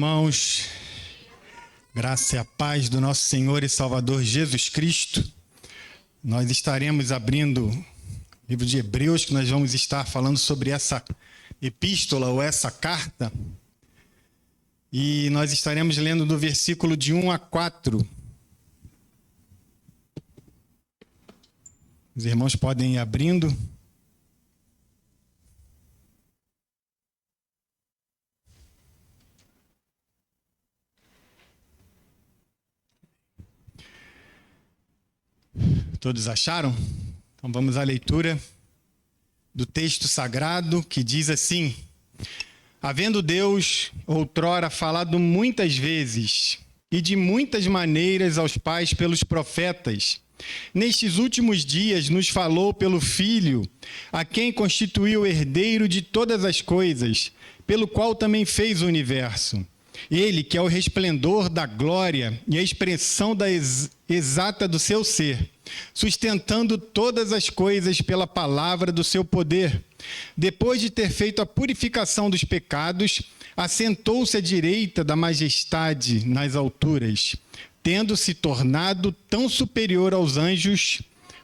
irmãos. Graça e a paz do nosso Senhor e Salvador Jesus Cristo. Nós estaremos abrindo o livro de Hebreus, que nós vamos estar falando sobre essa epístola ou essa carta. E nós estaremos lendo do versículo de 1 a 4. Os irmãos podem ir abrindo. Todos acharam? Então vamos à leitura do texto sagrado que diz assim: havendo Deus outrora falado muitas vezes e de muitas maneiras aos pais pelos profetas, nestes últimos dias nos falou pelo Filho, a quem constituiu herdeiro de todas as coisas, pelo qual também fez o universo. Ele, que é o resplendor da glória e a expressão da exata do seu ser, sustentando todas as coisas pela palavra do seu poder. Depois de ter feito a purificação dos pecados, assentou-se à direita da majestade nas alturas, tendo se tornado tão superior aos anjos,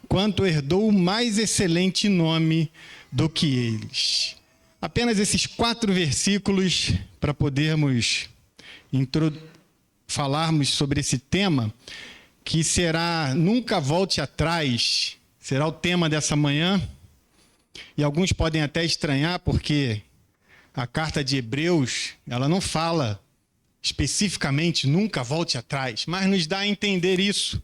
quanto herdou o mais excelente nome do que eles. Apenas esses 4 versículos para podermos falarmos sobre esse tema, que será Nunca Volte Atrás, será o tema dessa manhã. E alguns podem até estranhar, porque a carta de Hebreus, ela não fala especificamente nunca volte atrás, mas nos dá a entender isso,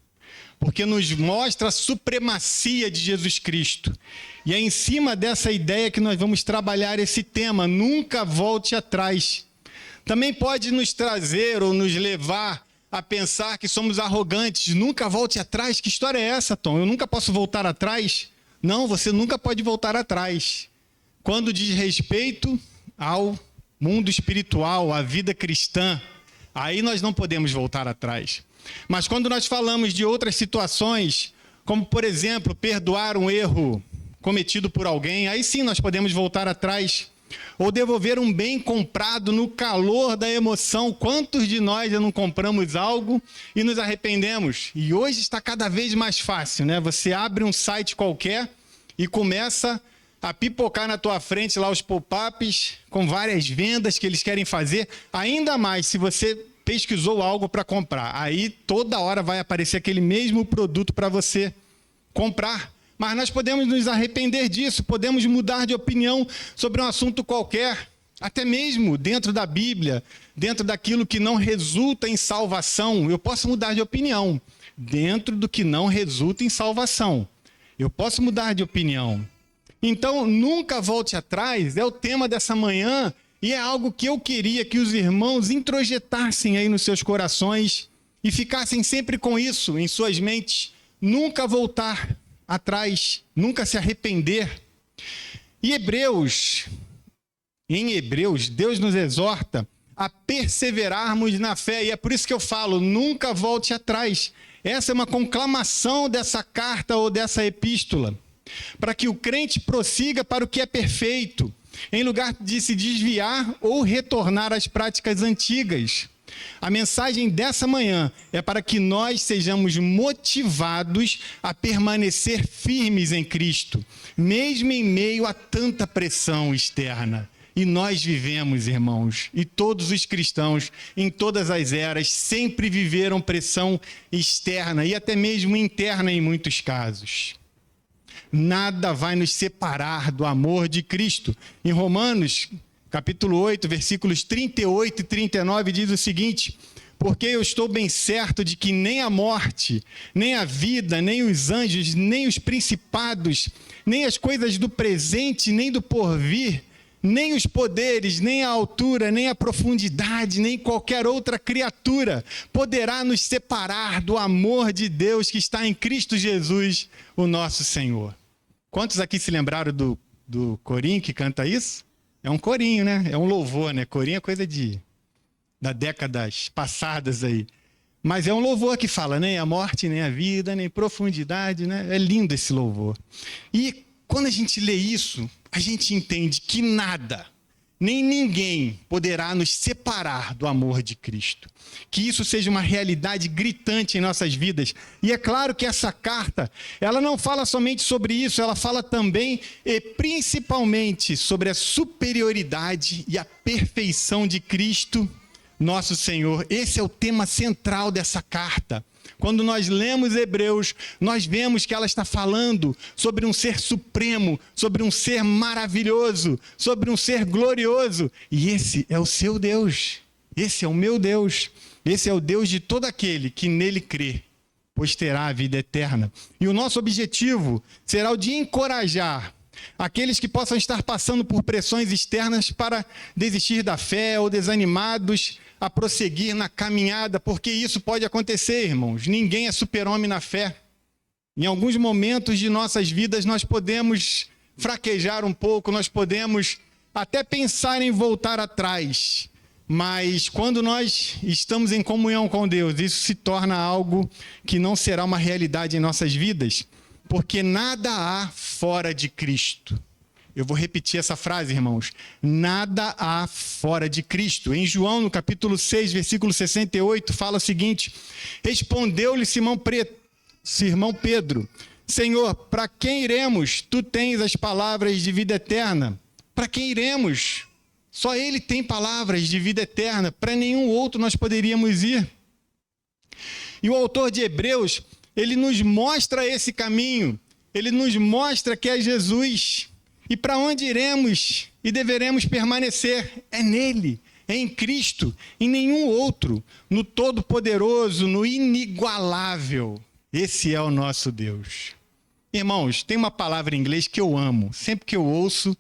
porque nos mostra a supremacia de Jesus Cristo. E é em cima dessa ideia que nós vamos trabalhar esse tema, nunca volte atrás. Também pode nos trazer ou nos levar a pensar que somos arrogantes. Nunca volte atrás. Que história é essa, Tom? Eu nunca posso voltar atrás? Não, você nunca pode voltar atrás. Quando diz respeito ao mundo espiritual, à vida cristã, aí nós não podemos voltar atrás. Mas quando nós falamos de outras situações, como, por exemplo, perdoar um erro cometido por alguém, aí sim nós podemos voltar atrás. Ou devolver um bem comprado no calor da emoção. Quantos de nós já não compramos algo e nos arrependemos? E hoje está cada vez mais fácil, né? Você abre um site qualquer e começa a pipocar na tua frente lá os pop-ups com várias vendas que eles querem fazer. Ainda mais se você pesquisou algo para comprar. Aí toda hora vai aparecer aquele mesmo produto para você comprar. Mas nós podemos nos arrepender disso, podemos mudar de opinião sobre um assunto qualquer, até mesmo dentro da Bíblia, dentro daquilo que não resulta em salvação. Eu posso mudar de opinião dentro do que não resulta em salvação. Eu posso mudar de opinião. Então, nunca volte atrás é o tema dessa manhã e é algo que eu queria que os irmãos introjetassem aí nos seus corações e ficassem sempre com isso em suas mentes. Nunca voltar atrás, nunca se arrepender. E em Hebreus, Deus nos exorta a perseverarmos na fé, e é por isso que eu falo, nunca volte atrás. Essa é uma conclamação dessa carta ou dessa epístola, para que o crente prossiga para o que é perfeito, em lugar de se desviar ou retornar às práticas antigas. A mensagem dessa manhã é para que nós sejamos motivados a permanecer firmes em Cristo, mesmo em meio a tanta pressão externa. E nós vivemos, irmãos, e todos os cristãos, em todas as eras, sempre viveram pressão externa e até mesmo interna em muitos casos. Nada vai nos separar do amor de Cristo. Em Romanos, capítulo 8, versículos 38 e 39, diz o seguinte: porque eu estou bem certo de que nem a morte, nem a vida, nem os anjos, nem os principados, nem as coisas do presente, nem do porvir, nem os poderes, nem a altura, nem a profundidade, nem qualquer outra criatura poderá nos separar do amor de Deus que está em Cristo Jesus, o nosso Senhor. Quantos aqui se lembraram do corinho que canta isso? É um corinho, né? É um louvor, né? Corinho é coisa da décadas passadas aí. Mas é um louvor que fala nem a morte, nem a vida, nem profundidade, né? É lindo esse louvor. E quando a gente lê isso, a gente entende que nada, nem ninguém poderá nos separar do amor de Cristo. Que isso seja uma realidade gritante em nossas vidas. E é claro que essa carta, ela não fala somente sobre isso, ela fala também e principalmente sobre a superioridade e a perfeição de Cristo, nosso Senhor. Esse é o tema central dessa carta. Quando nós lemos Hebreus, nós vemos que ela está falando sobre um ser supremo, sobre um ser maravilhoso, sobre um ser glorioso. E esse é o seu Deus, esse é o meu Deus, esse é o Deus de todo aquele que nele crê, pois terá a vida eterna. E o nosso objetivo será o de encorajar aqueles que possam estar passando por pressões externas para desistir da fé ou desanimados a prosseguir na caminhada, porque isso pode acontecer, irmãos. Ninguém é super-homem na fé. Em alguns momentos de nossas vidas nós podemos fraquejar um pouco, nós podemos até pensar em voltar atrás, mas quando nós estamos em comunhão com Deus, isso se torna algo que não será uma realidade em nossas vidas, porque nada há fora de Cristo. Eu vou repetir essa frase, irmãos. Nada há fora de Cristo. Em João, no capítulo 6, versículo 68, fala o seguinte: respondeu-lhe Simão Pedro, Senhor, para quem iremos? Tu tens as palavras de vida eterna. Para quem iremos? Só Ele tem palavras de vida eterna. Para nenhum outro nós poderíamos ir. E o autor de Hebreus, ele nos mostra esse caminho. Ele nos mostra que é Jesus. E para onde iremos e deveremos permanecer? É nele, é em Cristo, em nenhum outro, no Todo-Poderoso, no Inigualável. Esse é o nosso Deus. Irmãos, tem uma palavra em inglês que eu amo. Sempre que eu ouço,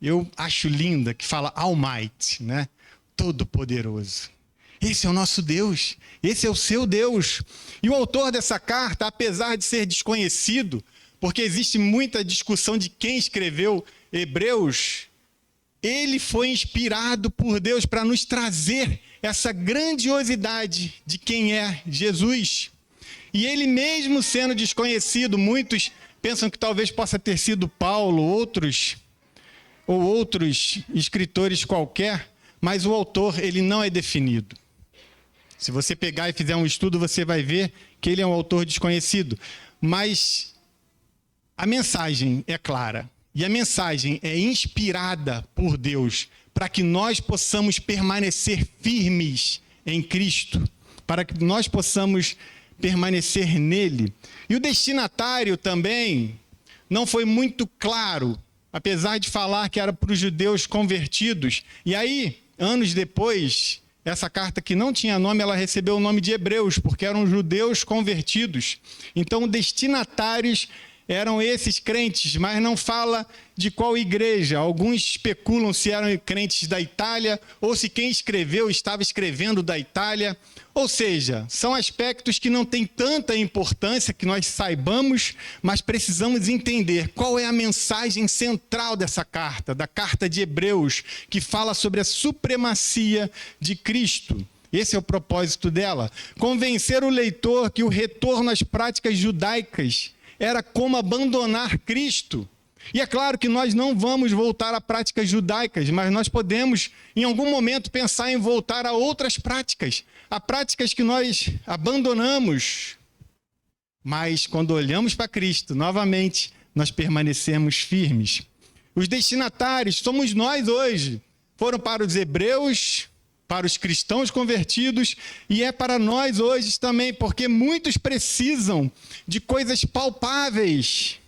eu acho linda, que fala Almighty, né? Todo-Poderoso. Esse é o nosso Deus, esse é o seu Deus. E o autor dessa carta, apesar de ser desconhecido, porque existe muita discussão de quem escreveu Hebreus, ele foi inspirado por Deus para nos trazer essa grandiosidade de quem é Jesus. E ele mesmo sendo desconhecido, muitos pensam que talvez possa ter sido Paulo, outros escritores qualquer, mas o autor ele não é definido. Se você pegar e fizer um estudo, você vai ver que ele é um autor desconhecido. Mas a mensagem é clara, e a mensagem é inspirada por Deus, para que nós possamos permanecer firmes em Cristo, para que nós possamos permanecer nele. E o destinatário também não foi muito claro, apesar de falar que era para os judeus convertidos. E aí, anos depois, essa carta que não tinha nome, ela recebeu o nome de Hebreus, porque eram judeus convertidos. Então, destinatários eram esses crentes, mas não fala de qual igreja. Alguns especulam se eram crentes da Itália, ou se quem escreveu estava escrevendo da Itália. Ou seja, são aspectos que não têm tanta importância que nós saibamos, mas precisamos entender qual é a mensagem central dessa carta, da carta de Hebreus, que fala sobre a supremacia de Cristo. Esse é o propósito dela. Convencer o leitor que o retorno às práticas judaicas era como abandonar Cristo. E é claro que nós não vamos voltar a práticas judaicas, mas nós podemos, em algum momento, pensar em voltar a outras práticas, a práticas que nós abandonamos. Mas quando olhamos para Cristo, novamente, nós permanecemos firmes. Os destinatários somos nós hoje. Foram para os hebreus, para os cristãos convertidos, e é para nós hoje também, porque muitos precisam de coisas palpáveis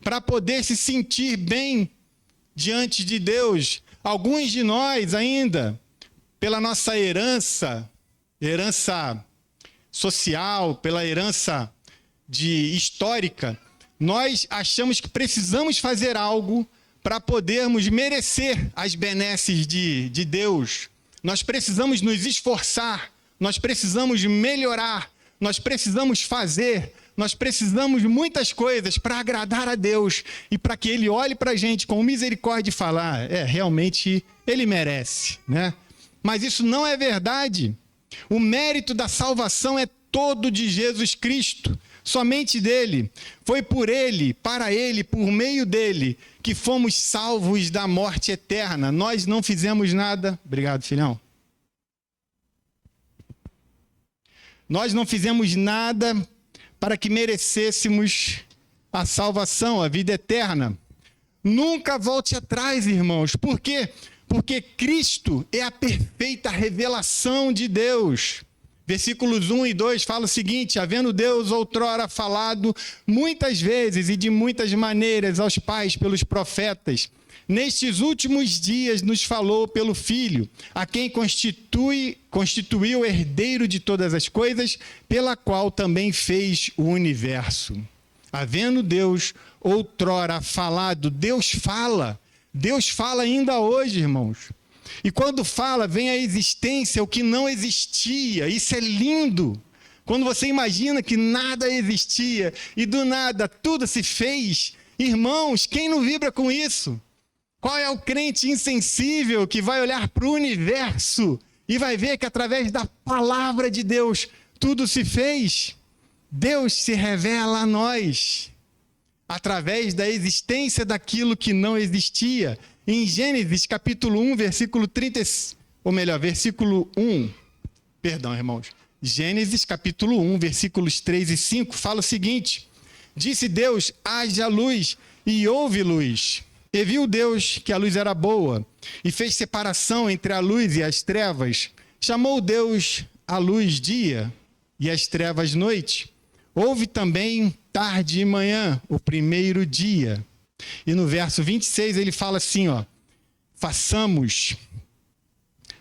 para poder se sentir bem diante de Deus. Alguns de nós ainda, pela nossa herança social, pela herança histórica, nós achamos que precisamos fazer algo para podermos merecer as benesses de Deus. Nós precisamos nos esforçar, nós precisamos melhorar, nós precisamos fazer, nós precisamos muitas coisas para agradar a Deus e para que Ele olhe para a gente com misericórdia e falar, realmente Ele merece, né? Mas isso não é verdade. O mérito da salvação é todo de Jesus Cristo. somente dele. Foi por ele, para ele, por meio dele, que fomos salvos da morte eterna. Nós não fizemos nada. Obrigado, filhão. Nós não fizemos nada para que merecêssemos a salvação, a vida eterna. Nunca volte atrás, irmãos. Por quê? Porque Cristo é a perfeita revelação de Deus. Versículos 1 e 2 fala o seguinte: havendo Deus outrora falado muitas vezes e de muitas maneiras aos pais pelos profetas, nestes últimos dias nos falou pelo Filho, a quem constituiu o herdeiro de todas as coisas, pela qual também fez o universo. Havendo Deus outrora falado, Deus fala ainda hoje, irmãos. E quando fala, vem à existência o que não existia. Isso é lindo. Quando você imagina que nada existia e do nada tudo se fez, irmãos, quem não vibra com isso? Qual é o crente insensível que vai olhar para o universo e vai ver que através da palavra de Deus tudo se fez? Deus se revela a nós através da existência daquilo que não existia. Em Gênesis capítulo 1, versículo 30, ou melhor, versículo 1, perdão, irmãos. Gênesis capítulo 1, versículos 3 e 5, fala o seguinte: disse Deus, haja luz, e houve luz. E viu Deus que a luz era boa, e fez separação entre a luz e as trevas. Chamou Deus a luz dia, e as trevas noite. Houve também tarde e manhã, o primeiro dia. E no verso 26 ele fala assim, ó: façamos.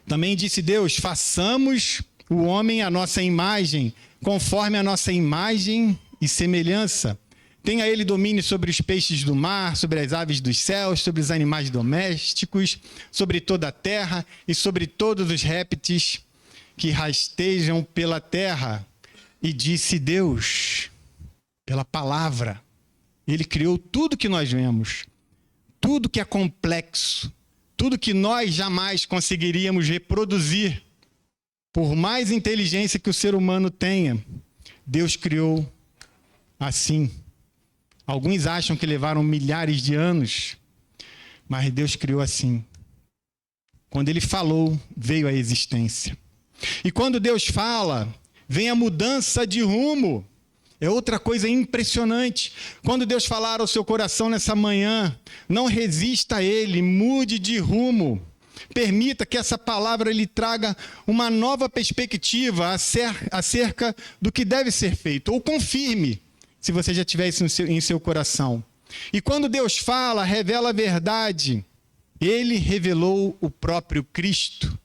Também disse Deus, façamos o homem à nossa imagem, conforme a nossa imagem e semelhança. Tenha ele domínio sobre os peixes do mar, sobre as aves dos céus, sobre os animais domésticos, sobre toda a terra e sobre todos os répteis que rastejam pela terra. E disse Deus, pela palavra, ele criou tudo que nós vemos, tudo que é complexo, tudo que nós jamais conseguiríamos reproduzir, por mais inteligência que o ser humano tenha, Deus criou assim. Alguns acham que levaram milhares de anos, mas Deus criou assim. Quando ele falou, veio a existência. E quando Deus fala, vem a mudança de rumo. É outra coisa impressionante. Quando Deus falar ao seu coração nessa manhã, não resista a ele, mude de rumo. Permita que essa palavra lhe traga uma nova perspectiva acerca do que deve ser feito. Ou confirme, se você já tiver isso em seu coração. E quando Deus fala, revela a verdade. Ele revelou o próprio Cristo.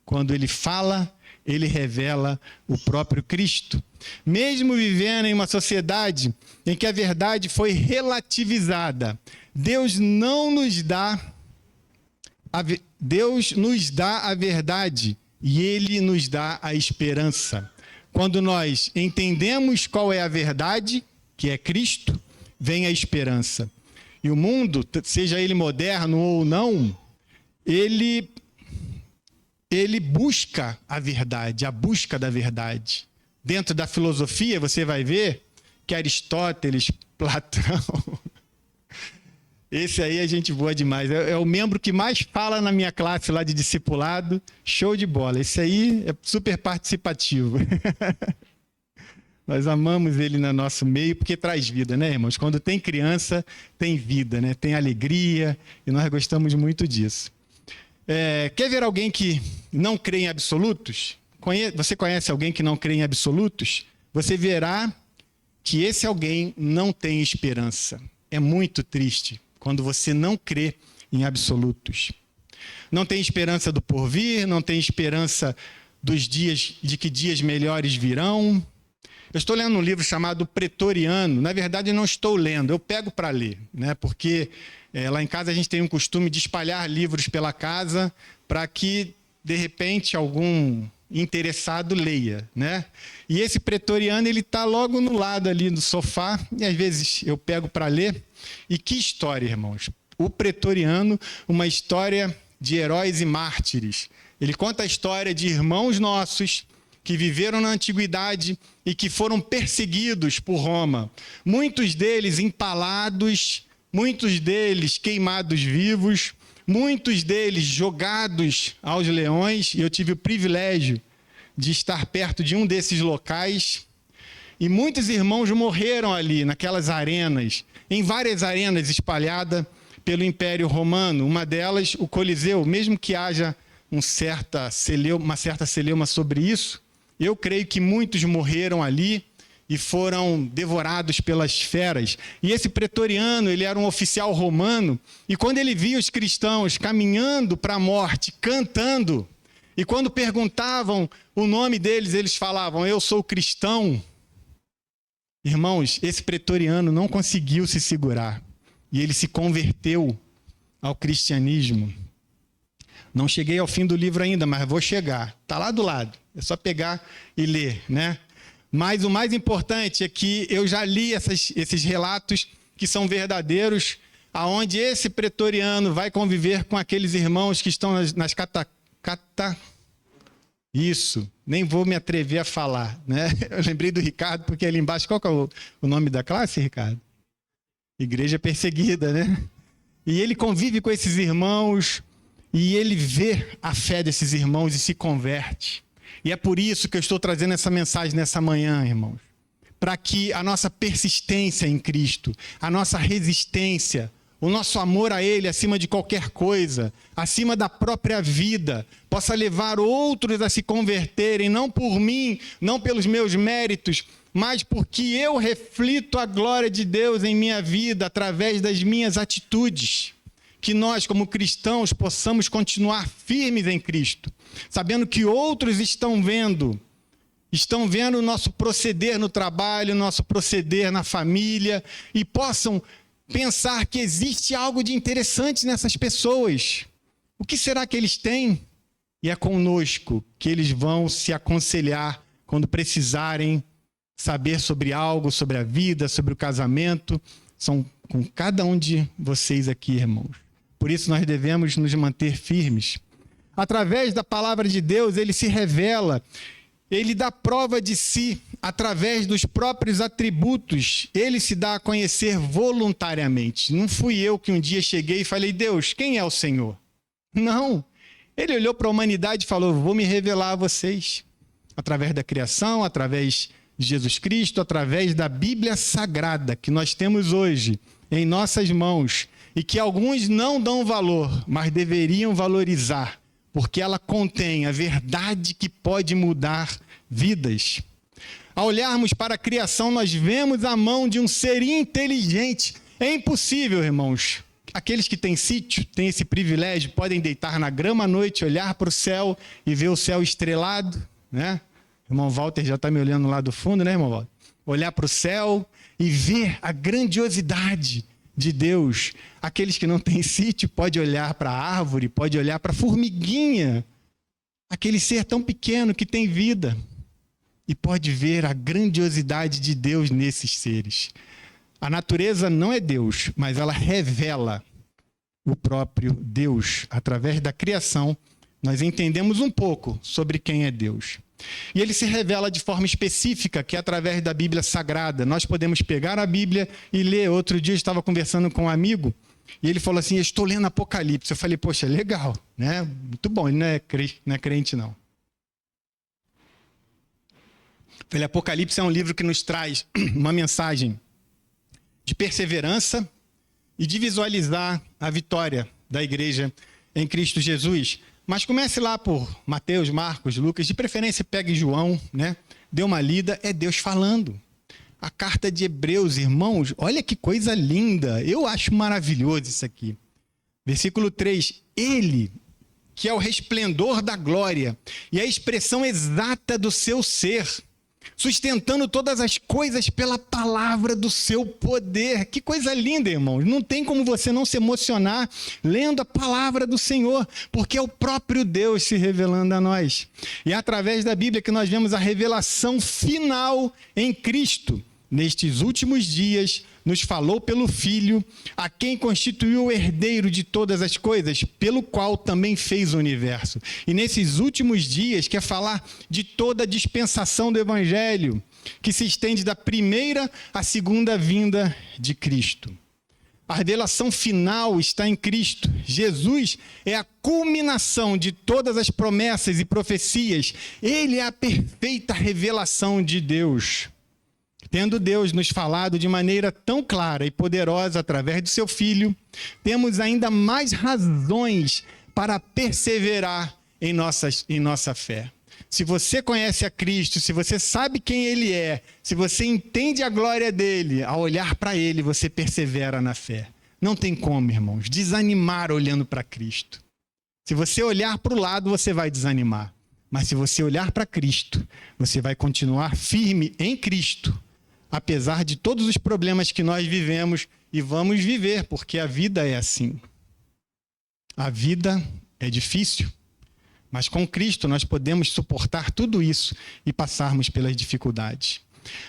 Quando ele fala, ele revela o próprio Cristo. Mesmo vivendo em uma sociedade em que a verdade foi relativizada, Deus nos dá a verdade e ele nos dá a esperança. Quando nós entendemos qual é a verdade, que é Cristo, vem a esperança. E o mundo, seja ele moderno ou não, ele busca a verdade, a busca da verdade. Dentro da filosofia, você vai ver que Aristóteles, Platão, esse aí a gente voa demais. É o membro que mais fala na minha classe lá de discipulado, show de bola. Esse aí é super participativo. Nós amamos ele no nosso meio porque traz vida, né, irmãos? Quando tem criança, tem vida, né? Tem alegria e nós gostamos muito disso. Quer ver alguém que não crê em absolutos? Você conhece alguém que não crê em absolutos? Você verá que esse alguém não tem esperança. É muito triste quando você não crê em absolutos. Não tem esperança do porvir, não tem esperança de que dias melhores virão. Eu estou lendo um livro chamado Pretoriano. Na verdade, não estou lendo, eu pego para ler, né? Porque lá em casa a gente tem um costume de espalhar livros pela casa para que, de repente, algum interessado leia, né? E esse Pretoriano, ele está logo no lado ali do sofá, e às vezes eu pego para ler. E que história, irmãos! O Pretoriano, uma história de heróis e mártires. Ele conta a história de irmãos nossos que viveram na antiguidade e que foram perseguidos por Roma. Muitos deles empalados, muitos deles queimados vivos, muitos deles jogados aos leões, e eu tive o privilégio de estar perto de um desses locais. E muitos irmãos morreram ali, naquelas arenas, em várias arenas espalhadas pelo Império Romano. Uma delas, o Coliseu, mesmo que haja uma certa celeuma sobre isso, eu creio que muitos morreram ali e foram devorados pelas feras. E esse pretoriano, ele era um oficial romano, e quando ele via os cristãos caminhando para a morte, cantando, e quando perguntavam o nome deles, eles falavam, eu sou cristão. Irmãos, esse pretoriano não conseguiu se segurar e ele se converteu ao cristianismo. Não cheguei ao fim do livro ainda, mas vou chegar. Está lá do lado, é só pegar e ler, né? Mas o mais importante é que eu já li esses relatos que são verdadeiros, aonde esse pretoriano vai conviver com aqueles irmãos que estão nas Isso, nem vou me atrever a falar, né? Eu lembrei do Ricardo, porque ali embaixo, qual que é o nome da classe, Ricardo? Igreja Perseguida, né? E ele convive com esses irmãos e ele vê a fé desses irmãos e se converte. E é por isso que eu estou trazendo essa mensagem nessa manhã, irmãos. Para que a nossa persistência em Cristo, a nossa resistência, o nosso amor a Ele acima de qualquer coisa, acima da própria vida, possa levar outros a se converterem, não por mim, não pelos meus méritos, mas porque eu reflito a glória de Deus em minha vida através das minhas atitudes. Que nós, como cristãos, possamos continuar firmes em Cristo, sabendo que outros estão vendo o nosso proceder no trabalho, o nosso proceder na família, e possam pensar que existe algo de interessante nessas pessoas. O que será que eles têm? E é conosco que eles vão se aconselhar quando precisarem saber sobre algo, sobre a vida, sobre o casamento. São com cada um de vocês aqui, irmãos. Por isso nós devemos nos manter firmes. Através da palavra de Deus, ele se revela, ele dá prova de si, através dos próprios atributos, ele se dá a conhecer voluntariamente. Não fui eu que um dia cheguei e falei, Deus, quem é o Senhor? Não. Ele olhou para a humanidade e falou, vou me revelar a vocês. Através da criação, através de Jesus Cristo, através da Bíblia Sagrada que nós temos hoje em nossas mãos e que alguns não dão valor, mas deveriam valorizar, porque ela contém a verdade que pode mudar vidas. Ao olharmos para a criação, nós vemos a mão de um ser inteligente. É impossível, irmãos. Aqueles que têm sítio, têm esse privilégio, podem deitar na grama à noite, olhar para o céu e ver o céu estrelado, né? O irmão Walter já está me olhando lá do fundo, né, irmão Walter? Olhar para o céu e ver a grandiosidade de Deus. Aqueles que não têm sítio podem olhar para a árvore, podem olhar para a formiguinha, aquele ser tão pequeno que tem vida, e pode ver a grandiosidade de Deus nesses seres. A natureza não é Deus, mas ela revela o próprio Deus. Através da criação, nós entendemos um pouco sobre quem é Deus. E ele se revela de forma específica, que é através da Bíblia Sagrada. Nós podemos pegar a Bíblia e ler. Outro dia eu estava conversando com um amigo, e ele falou assim, eu estou lendo Apocalipse. Eu falei, poxa, legal, né? Muito bom, ele não é crente, não. Eu falei, Apocalipse é um livro que nos traz uma mensagem de perseverança e de visualizar a vitória da igreja em Cristo Jesus. Mas comece lá por Mateus, Marcos, Lucas, de preferência pegue João, né? Dê uma lida, é Deus falando. A carta de Hebreus, irmãos, olha que coisa linda, eu acho maravilhoso isso aqui. Versículo 3, ele, que é o resplendor da glória e a expressão exata do seu ser, sustentando todas as coisas pela palavra do seu poder. Que coisa linda, irmãos. Não tem como você não se emocionar lendo a palavra do Senhor, porque é o próprio Deus se revelando a nós. E é através da Bíblia que nós vemos a revelação final em Cristo. Nestes últimos dias, nos falou pelo Filho, a quem constituiu o herdeiro de todas as coisas, pelo qual também fez o universo. E nesses últimos dias quer falar de toda a dispensação do Evangelho, que se estende da primeira à segunda vinda de Cristo. A revelação final está em Cristo. Jesus é a culminação de todas as promessas e profecias. Ele é a perfeita revelação de Deus. Tendo Deus nos falado de maneira tão clara e poderosa através do seu Filho, temos ainda mais razões para perseverar em nossa fé. Se você conhece a Cristo, se você sabe quem Ele é, se você entende a glória dEle, ao olhar para Ele, você persevera na fé. Não tem como, irmãos, desanimar olhando para Cristo. Se você olhar para o lado, você vai desanimar. Mas se você olhar para Cristo, você vai continuar firme em Cristo, apesar de todos os problemas que nós vivemos e vamos viver, porque a vida é assim. A vida é difícil. Mas com Cristo nós podemos suportar tudo isso e passarmos pelas dificuldades.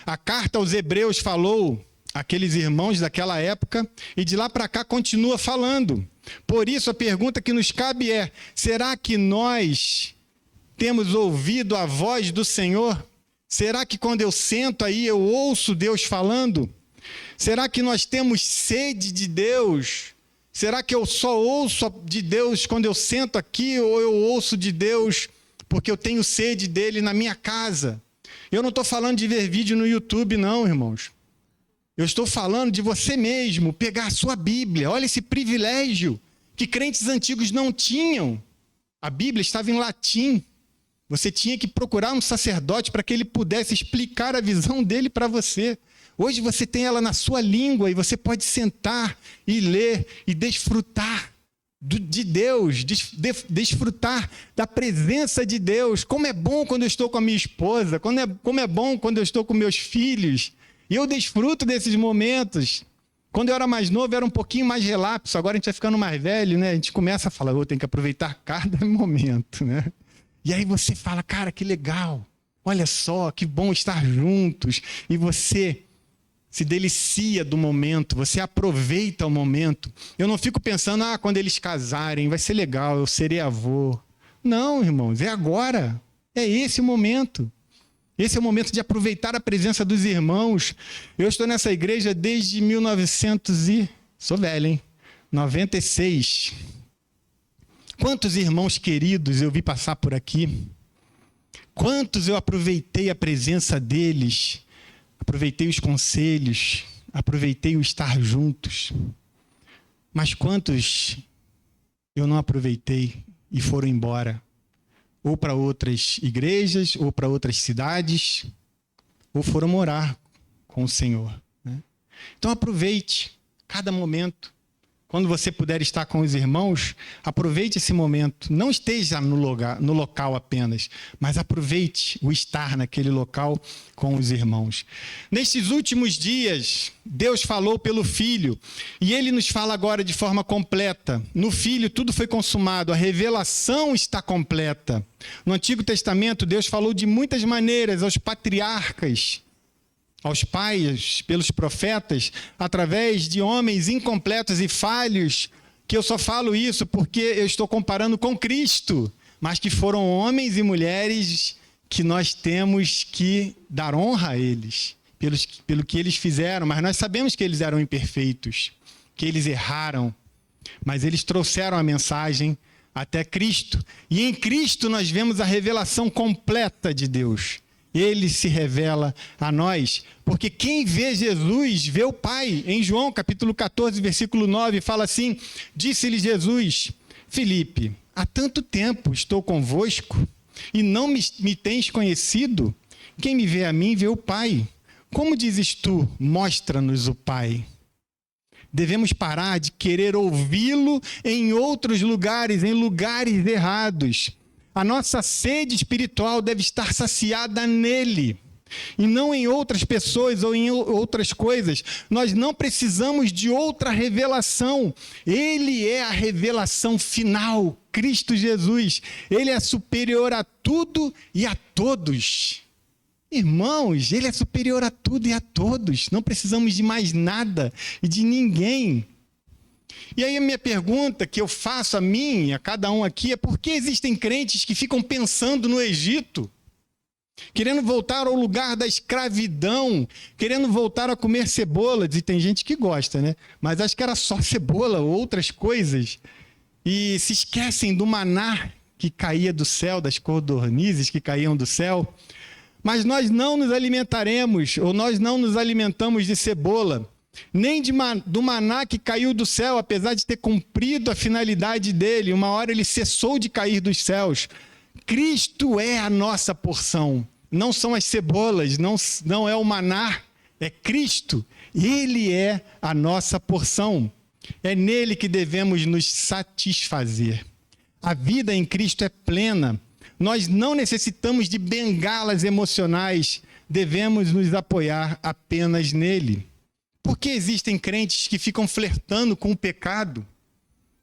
A carta aos Hebreus falou àqueles irmãos daquela época e de lá para cá continua falando. Por isso a pergunta que nos cabe é: será que nós temos ouvido a voz do Senhor? Será que quando eu sento aí eu ouço Deus falando? Será que nós temos sede de Deus? Será que eu só ouço de Deus quando eu sento aqui, ou eu ouço de Deus porque eu tenho sede dele na minha casa? Eu não estou falando de ver vídeo no YouTube, não, irmãos. Eu estou falando de você mesmo, pegar a sua Bíblia. Olha esse privilégio que crentes antigos não tinham. A Bíblia estava em latim. Você tinha que procurar um sacerdote para que ele pudesse explicar a visão dele para você. Hoje você tem ela na sua língua e você pode sentar e ler e desfrutar de Deus, desfrutar da presença de Deus. Como é bom quando eu estou com a minha esposa, como é bom quando eu estou com meus filhos. E eu desfruto desses momentos. Quando eu era mais novo, era um pouquinho mais relapso. Agora a gente vai ficando mais velho, né? A gente começa a falar, eu tenho que aproveitar cada momento, né? E aí você fala, cara, que legal. Olha só, que bom estar juntos. E você se delicia do momento, você aproveita o momento. Eu não fico pensando, quando eles casarem, vai ser legal, eu serei avô. Não, irmãos, é agora. É esse o momento. Esse é o momento de aproveitar a presença dos irmãos. Eu estou nessa igreja desde 96. Quantos irmãos queridos eu vi passar por aqui? Quantos eu aproveitei a presença deles? Aproveitei os conselhos, aproveitei o estar juntos. Mas quantos eu não aproveitei e foram embora? Ou para outras igrejas, ou para outras cidades, ou foram morar com o Senhor, né? Então aproveite cada momento. Quando você puder estar com os irmãos, aproveite esse momento. Não esteja no local apenas, mas aproveite o estar naquele local com os irmãos. Nestes últimos dias, Deus falou pelo Filho, e Ele nos fala agora de forma completa. No Filho tudo foi consumado, a revelação está completa. No Antigo Testamento, Deus falou de muitas maneiras aos patriarcas, aos pais, pelos profetas, através de homens incompletos e falhos, que eu só falo isso porque eu estou comparando com Cristo, mas que foram homens e mulheres que nós temos que dar honra a eles, pelo que eles fizeram, mas nós sabemos que eles eram imperfeitos, que eles erraram, mas eles trouxeram a mensagem até Cristo, e em Cristo nós vemos a revelação completa de Deus. Ele se revela a nós, porque quem vê Jesus vê o Pai. Em João capítulo 14, versículo 9, fala assim: disse-lhe Jesus, Filipe, há tanto tempo estou convosco e não me tens conhecido? Quem me vê a mim vê o Pai. Como dizes tu, mostra-nos o Pai? Devemos parar de querer ouvi-lo em outros lugares, em lugares errados. A nossa sede espiritual deve estar saciada nele, e não em outras pessoas ou em outras coisas. Nós não precisamos de outra revelação. Ele é a revelação final, Cristo Jesus. Ele é superior a tudo e a todos. Irmãos, ele é superior a tudo e a todos. Não precisamos de mais nada e de ninguém. E aí a minha pergunta que eu faço a mim e a cada um aqui é: por que existem crentes que ficam pensando no Egito? Querendo voltar ao lugar da escravidão, querendo voltar a comer cebolas, e tem gente que gosta, né? Mas acho que era só cebola ou outras coisas. E se esquecem do maná que caía do céu, das codornizes que caíam do céu. Mas nós não nos alimentaremos, ou nós não nos alimentamos de cebola, nem do maná que caiu do céu, apesar de ter cumprido a finalidade dele. Uma hora ele cessou de cair dos céus. Cristo é a nossa porção. Não são as cebolas, não é o maná, é Cristo. Ele é a nossa porção. É nele que devemos nos satisfazer. A vida em Cristo é plena. Nós não necessitamos de bengalas emocionais, devemos nos apoiar apenas nele. Por que existem crentes que ficam flertando com o pecado?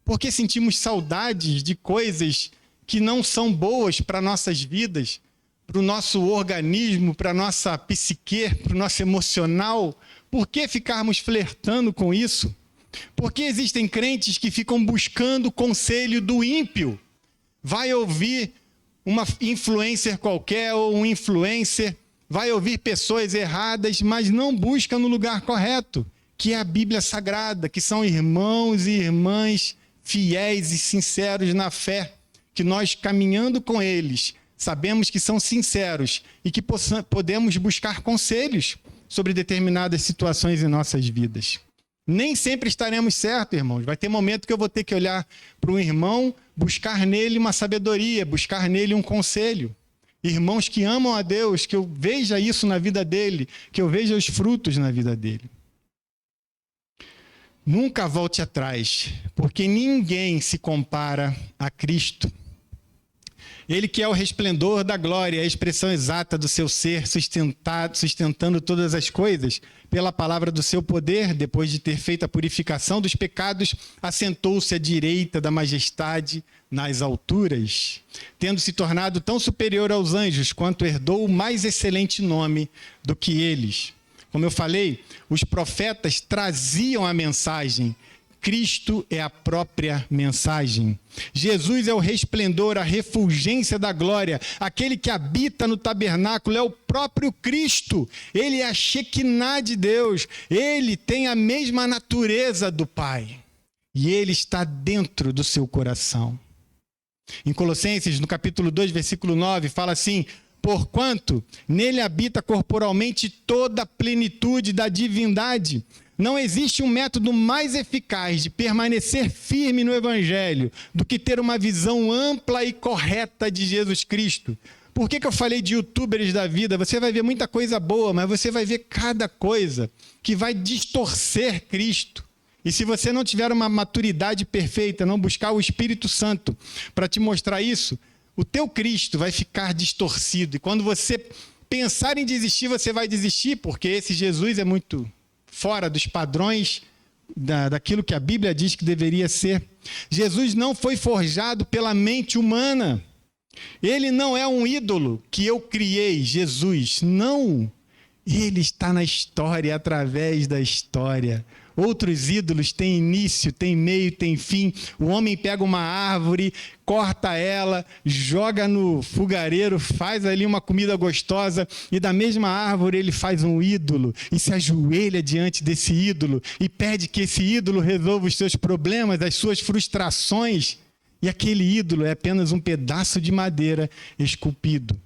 Por que sentimos saudades de coisas que não são boas para nossas vidas, para o nosso organismo, para a nossa psique, para o nosso emocional? Por que ficarmos flertando com isso? Por que existem crentes que ficam buscando o conselho do ímpio? Vai ouvir uma influencer qualquer ou um influencer, vai ouvir pessoas erradas, mas não busca no lugar correto, que é a Bíblia Sagrada, que são irmãos e irmãs fiéis e sinceros na fé, que nós, caminhando com eles, sabemos que são sinceros e que podemos buscar conselhos sobre determinadas situações em nossas vidas. Nem sempre estaremos certos, irmãos. Vai ter momento que eu vou ter que olhar para um irmão, buscar nele uma sabedoria, buscar nele um conselho. Irmãos que amam a Deus, que eu veja isso na vida dele, que eu veja os frutos na vida dele. Nunca volte atrás, porque ninguém se compara a Cristo. Ele que é o resplendor da glória, a expressão exata do seu ser, sustentando todas as coisas, pela palavra do seu poder, depois de ter feito a purificação dos pecados, assentou-se à direita da majestade nas alturas, tendo se tornado tão superior aos anjos, quanto herdou o mais excelente nome do que eles. Como eu falei, os profetas traziam a mensagem. Cristo é a própria mensagem. Jesus é o resplendor, a refulgência da glória. Aquele que habita no tabernáculo é o próprio Cristo. Ele é a Shekinah de Deus. Ele tem a mesma natureza do Pai. E ele está dentro do seu coração. Em Colossenses, no capítulo 2, versículo 9, fala assim: porquanto nele habita corporalmente toda a plenitude da divindade. Não existe um método mais eficaz de permanecer firme no Evangelho do que ter uma visão ampla e correta de Jesus Cristo. Por que eu falei de youtubers da vida? Você vai ver muita coisa boa, mas você vai ver cada coisa que vai distorcer Cristo. E se você não tiver uma maturidade perfeita, não buscar o Espírito Santo para te mostrar isso, o teu Cristo vai ficar distorcido. E quando você pensar em desistir, você vai desistir, porque esse Jesus é muito fora dos padrões daquilo que a Bíblia diz que deveria ser. Jesus não foi forjado pela mente humana. Ele não é um ídolo que eu criei, Jesus. Não. Ele está na história, através da história. Outros ídolos têm início, têm meio, têm fim. O homem pega uma árvore, corta ela, joga no fogareiro, faz ali uma comida gostosa e da mesma árvore ele faz um ídolo e se ajoelha diante desse ídolo e pede que esse ídolo resolva os seus problemas, as suas frustrações. E aquele ídolo é apenas um pedaço de madeira esculpido.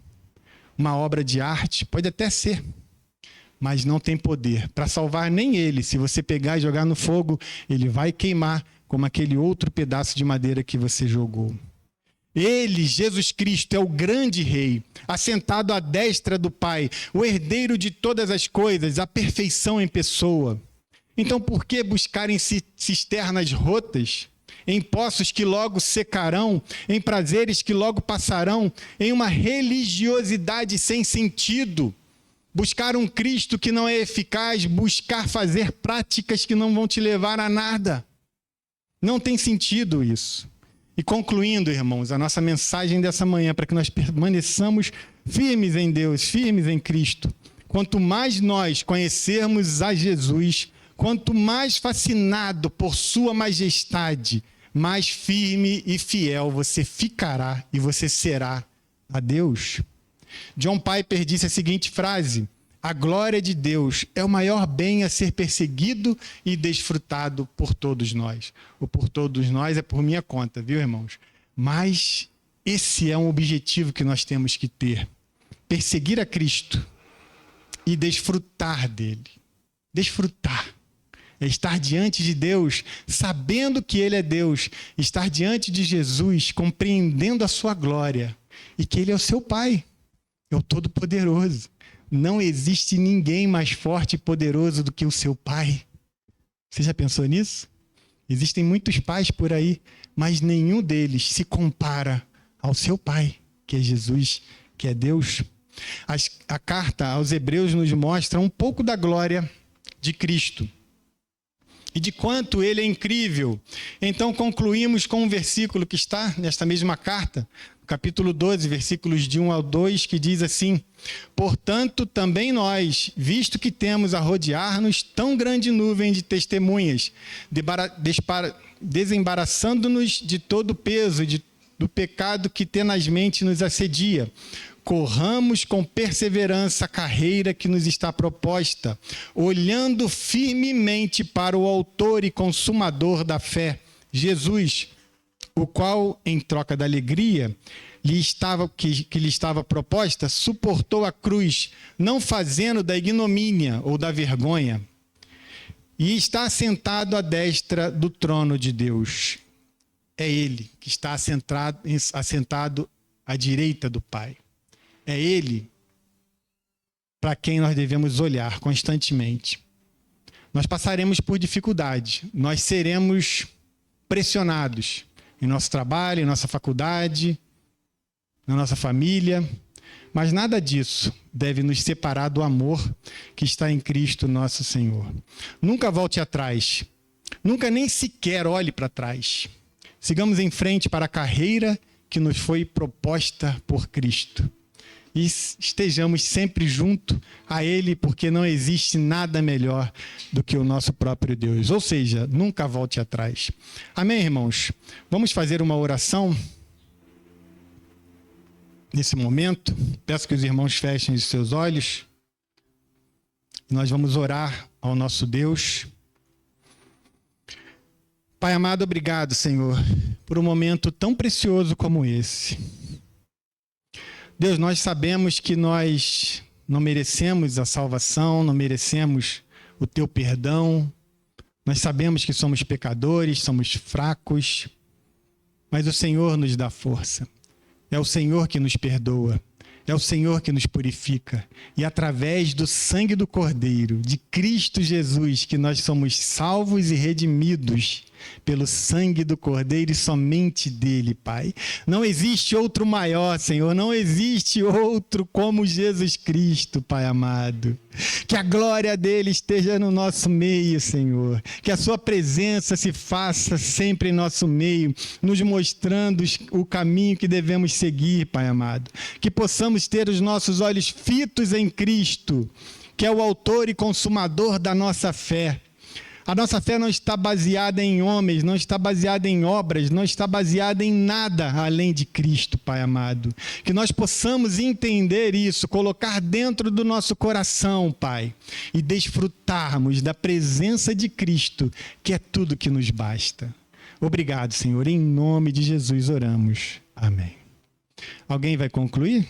Uma obra de arte, pode até ser, mas não tem poder para salvar nem ele. Se você pegar e jogar no fogo, ele vai queimar como aquele outro pedaço de madeira que você jogou. Ele, Jesus Cristo, é o grande rei, assentado à destra do Pai, o herdeiro de todas as coisas, a perfeição em pessoa. Então, por que buscarem cisternas rotas, em poços que logo secarão, em prazeres que logo passarão, em uma religiosidade sem sentido? Buscar um Cristo que não é eficaz, buscar fazer práticas que não vão te levar a nada. Não tem sentido isso. E concluindo, irmãos, a nossa mensagem dessa manhã, para que nós permaneçamos firmes em Deus, firmes em Cristo. Quanto mais nós conhecermos a Jesus, quanto mais fascinado por sua majestade, mais firme e fiel você ficará e você será a Deus. John Piper disse a seguinte frase: a glória de Deus é o maior bem a ser perseguido e desfrutado por todos nós. O por todos nós é por minha conta, viu, irmãos? Mas esse é um objetivo que nós temos que ter. Perseguir a Cristo e desfrutar dele. Desfrutar. É estar diante de Deus, sabendo que Ele é Deus. Estar diante de Jesus, compreendendo a sua glória. E que Ele é o seu Pai. É o Todo-Poderoso. Não existe ninguém mais forte e poderoso do que o seu Pai. Você já pensou nisso? Existem muitos pais por aí, mas nenhum deles se compara ao seu Pai, que é Jesus, que é Deus. A carta aos Hebreus nos mostra um pouco da glória de Cristo e de quanto Ele é incrível. Então concluímos com um versículo que está nesta mesma carta, capítulo 12, versículos de 1 ao 2, que diz assim: portanto, também nós, visto que temos a rodear-nos tão grande nuvem de testemunhas, desembaraçando-nos de todo o peso do pecado que tenazmente nos assedia, corramos com perseverança a carreira que nos está proposta, olhando firmemente para o autor e consumador da fé, Jesus, o qual, em troca da alegria que lhe estava proposta, suportou a cruz, não fazendo da ignomínia ou da vergonha, e está assentado à destra do trono de Deus. É Ele que está assentado à direita do Pai. É Ele para quem nós devemos olhar constantemente. Nós passaremos por dificuldade, nós seremos pressionados em nosso trabalho, em nossa faculdade, na nossa família, mas nada disso deve nos separar do amor que está em Cristo nosso Senhor. Nunca volte atrás, nunca nem sequer olhe para trás. Sigamos em frente para a carreira que nos foi proposta por Cristo. E estejamos sempre junto a Ele, porque não existe nada melhor do que o nosso próprio Deus. Ou seja, nunca volte atrás. Amém, irmãos? Vamos fazer uma oração nesse momento. Peço que os irmãos fechem os seus olhos. Nós vamos orar ao nosso Deus. Pai amado, obrigado, Senhor, por um momento tão precioso como esse. Deus, nós sabemos que nós não merecemos a salvação, não merecemos o teu perdão. Nós sabemos que somos pecadores, somos fracos, mas o Senhor nos dá força. É o Senhor que nos perdoa. É o Senhor que nos purifica. E através do sangue do Cordeiro, de Cristo Jesus, que nós somos salvos e redimidos pelo sangue do Cordeiro e somente dele, Pai. Não existe outro maior, Senhor. Não existe outro como Jesus Cristo, Pai amado. Que a glória dele esteja no nosso meio, Senhor. Que a sua presença se faça sempre em nosso meio, nos mostrando o caminho que devemos seguir, Pai amado. Que possamos ter os nossos olhos fitos em Cristo, que é o autor e consumador da nossa fé. A nossa fé não está baseada em homens, não está baseada em obras, não está baseada em nada além de Cristo, Pai amado. Que nós possamos entender isso, colocar dentro do nosso coração, Pai, e desfrutarmos da presença de Cristo, que é tudo que nos basta. Obrigado, Senhor. Em nome de Jesus oramos. Amém. Alguém vai concluir?